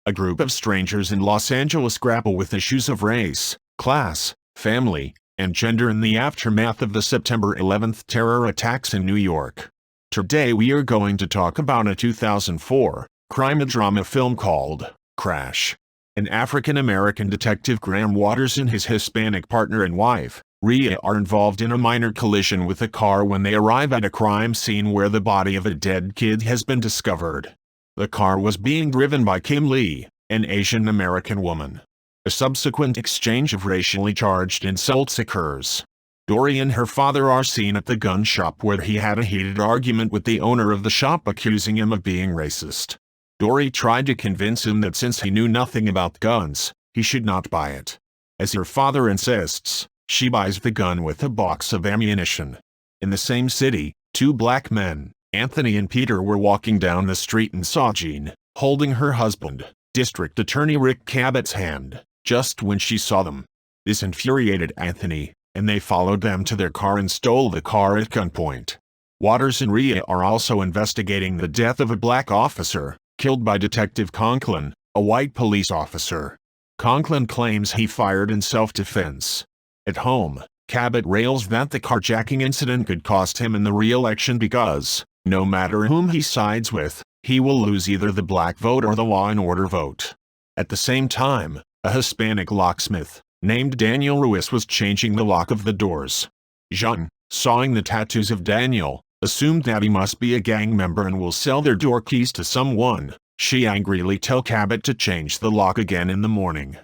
A group of strangers in Los Angeles grapple with issues of race, class, family, and gender in the aftermath of the September 11th terror attacks in New York. Today we are going to talk about a 2004 crime-drama film called Crash. An African-American detective, Graham Waters, and his Hispanic partner and wife, Rhea, are involved in a minor collision with a car when they arrive at a crime scene where the body of a dead kid has been discovered. The car was being driven by Kim Lee, an Asian American woman. A subsequent exchange of racially charged insults occurs. Dory and her father are seen at the gun shop where he had a heated argument with the owner of the shop, accusing him of being racist. Dory tried to convince him that since he knew nothing about guns, he should not buy it. As her father insists, she buys the gun with a box of ammunition. In the same city, two black men, Anthony and Peter, were walking down the street and saw Jean holding her husband, District Attorney Rick Cabot's hand, just when she saw them. This infuriated Anthony, and they followed them to their car and stole the car at gunpoint. Waters and Rhea are also investigating the death of a black officer, killed by Detective Conklin, a white police officer. Conklin claims he fired in self-defense. At home, Cabot rails that the carjacking incident could cost him in the re-election because, no matter whom he sides with, he will lose either the black vote or the law and order vote. At the same time, a Hispanic locksmith, named Daniel Ruiz, was changing the lock of the doors. Jean, sawing the tattoos of Daniel, assumed that he must be a gang member and will sell their door keys to someone. She angrily tells Cabot to change the lock again in the morning.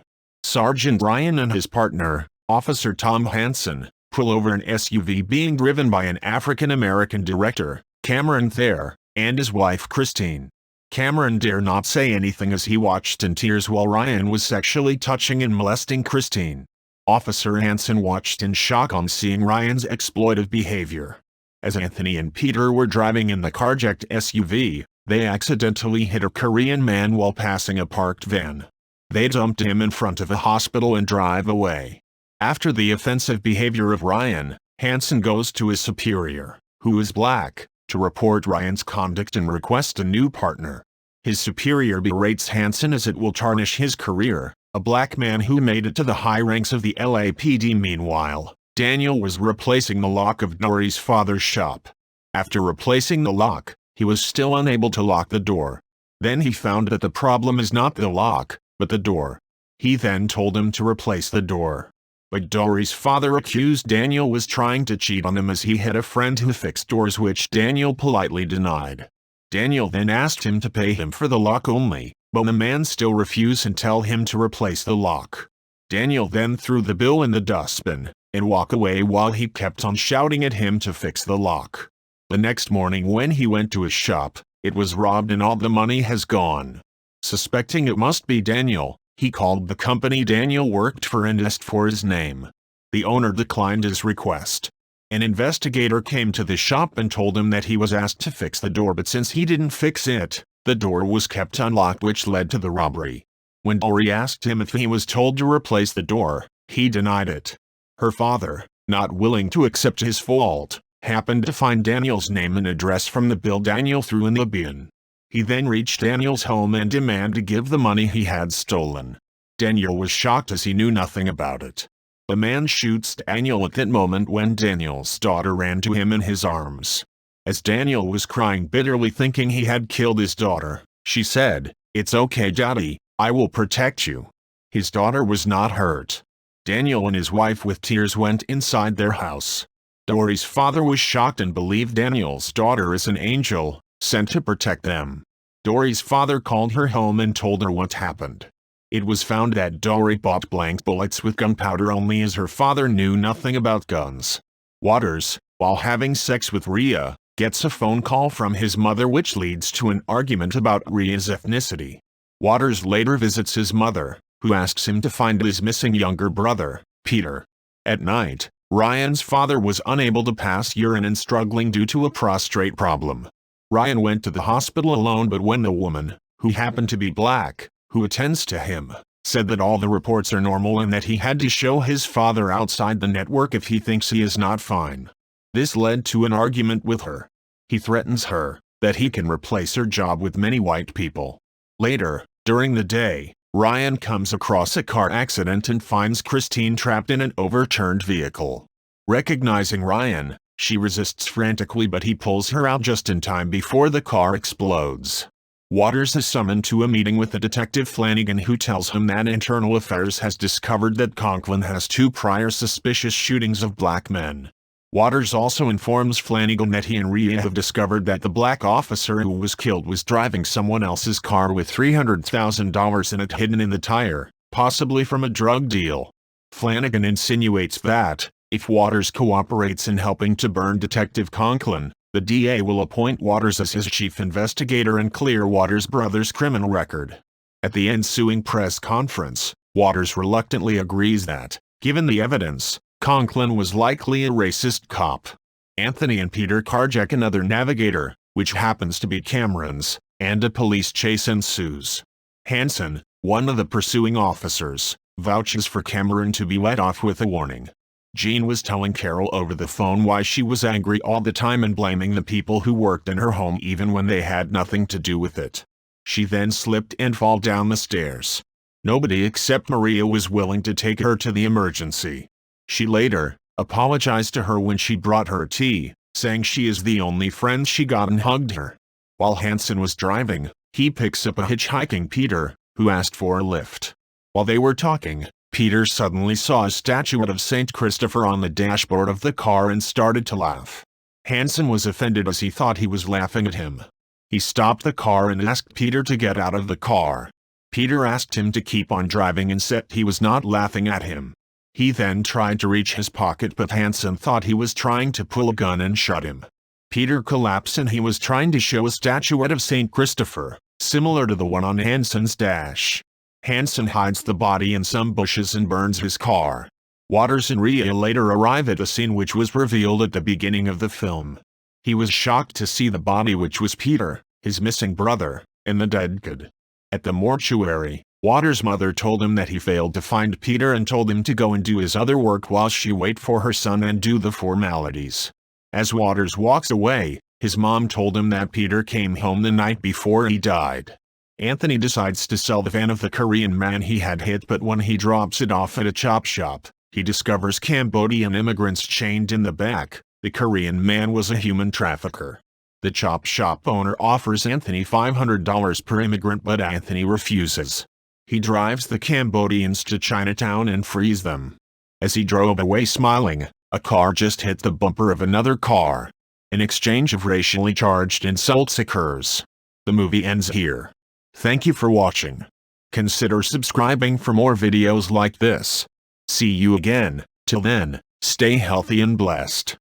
Sergeant Ryan and his partner, Officer Tom Hansen, pull over an SUV being driven by an African-American director, Cameron Thayer, and his wife Christine. Cameron dare not say anything as he watched in tears while Ryan was sexually touching and molesting Christine. Officer Hansen watched in shock on seeing Ryan's exploitive behavior. As Anthony and Peter were driving in the carjacked SUV, they accidentally hit a Korean man while passing a parked van. They dumped him in front of a hospital and drive away. After the offensive behavior of Ryan, Hansen goes to his superior, who is black, to report Ryan's conduct and request a new partner. His superior berates Hansen as it will tarnish his career, a black man who made it to the high ranks of the LAPD. Meanwhile, Daniel was replacing the lock of Dory's father's shop. After replacing the lock, he was still unable to lock the door. Then he found that the problem is not the lock, but the door. He then told him to replace the door. But Dory's father accused Daniel was trying to cheat on him as he had a friend who fixed doors, which Daniel politely denied. Daniel then asked him to pay him for the lock only, but the man still refused and told him to replace the lock. Daniel then threw the bill in the dustbin and walked away while he kept on shouting at him to fix the lock. The next morning when he went to his shop, it was robbed and all the money has gone. Suspecting it must be Daniel, he called the company Daniel worked for and asked for his name. The owner declined his request. An investigator came to the shop and told him that he was asked to fix the door, but since he didn't fix it, the door was kept unlocked, which led to the robbery. When Dory asked him if he was told to replace the door, he denied it. Her father, not willing to accept his fault, happened to find Daniel's name and address from the bill Daniel threw in the bin. He then reached Daniel's home and demanded to give the money he had stolen. Daniel was shocked as he knew nothing about it. The man shoots Daniel at that moment when Daniel's daughter ran to him in his arms. As Daniel was crying bitterly thinking he had killed his daughter, she said, "It's okay, Daddy, I will protect you." His daughter was not hurt. Daniel and his wife with tears went inside their house. Dory's father was shocked and believed Daniel's daughter is an angel, sent to protect them. Dory's father called her home and told her what happened. It was found that Dory bought blank bullets with gunpowder only as her father knew nothing about guns. Waters, while having sex with Rhea, gets a phone call from his mother which leads to an argument about Rhea's ethnicity. Waters later visits his mother, who asks him to find his missing younger brother, Peter. At night, Ryan's father was unable to pass urine and struggling due to a prostate problem. Ryan went to the hospital alone, but when the woman, who happened to be black, who attends to him, said that all the reports are normal and that he had to show his father outside the network if he thinks he is not fine. This led to an argument with her. He threatens her that he can replace her job with many white people. Later, During the day, Ryan comes across a car accident and finds Christine trapped in an overturned vehicle. Recognizing Ryan, she resists frantically, but he pulls her out just in time before the car explodes. Waters is summoned to a meeting with the detective Flanagan, who tells him that Internal Affairs has discovered that Conklin has 2 prior suspicious shootings of black men. Waters also informs Flanagan that he and Rhea have discovered that the black officer who was killed was driving someone else's car with $300,000 in it hidden in the tire, possibly from a drug deal. Flanagan insinuates that, if Waters cooperates in helping to burn Detective Conklin, the DA will appoint Waters as his chief investigator and clear Waters' brother's criminal record. At the ensuing press conference, Waters reluctantly agrees that, given the evidence, Conklin was likely a racist cop. Anthony and Peter carjack another navigator, which happens to be Cameron's, and a police chase ensues. Hanson, one of the pursuing officers, vouches for Cameron to be let off with a warning. Jean was telling Carol over the phone why she was angry all the time and blaming the people who worked in her home even when they had nothing to do with it. She then slipped and fell down the stairs. Nobody except Maria was willing to take her to the emergency. She later apologized to her when she brought her tea, saying she is the only friend she got and hugged her. While Hanson was driving, he picks up a hitchhiking Peter, who asked for a lift. While they were talking, Peter suddenly saw a statuette of St. Christopher on the dashboard of the car and started to laugh. Hanson was offended as he thought he was laughing at him. He stopped the car and asked Peter to get out of the car. Peter asked him to keep on driving and said he was not laughing at him. He then tried to reach his pocket, but Hanson thought he was trying to pull a gun and shot him. Peter collapsed and he was trying to show a statuette of St. Christopher, similar to the one on Hanson's dash. Hanson hides the body in some bushes and burns his car. Waters and Rhea later arrive at the scene which was revealed at the beginning of the film. He was shocked to see the body, which was Peter, his missing brother, and the dead kid. At the mortuary, Waters' mother told him that he failed to find Peter and told him to go and do his other work while she wait for her son and do the formalities. As Waters walks away, his mom told him that Peter came home the night before he died. Anthony decides to sell the van of the Korean man he had hit, but when he drops it off at a chop shop, he discovers Cambodian immigrants chained in the back. The Korean man was a human trafficker. The chop shop owner offers Anthony $500 per immigrant, but Anthony refuses. He drives the Cambodians to Chinatown and frees them. As he drove away smiling, a car just hit the bumper of another car. An exchange of racially charged insults occurs. The movie ends here. Thank you for watching. Consider subscribing for more videos like this. See you again. Till then, stay healthy and blessed.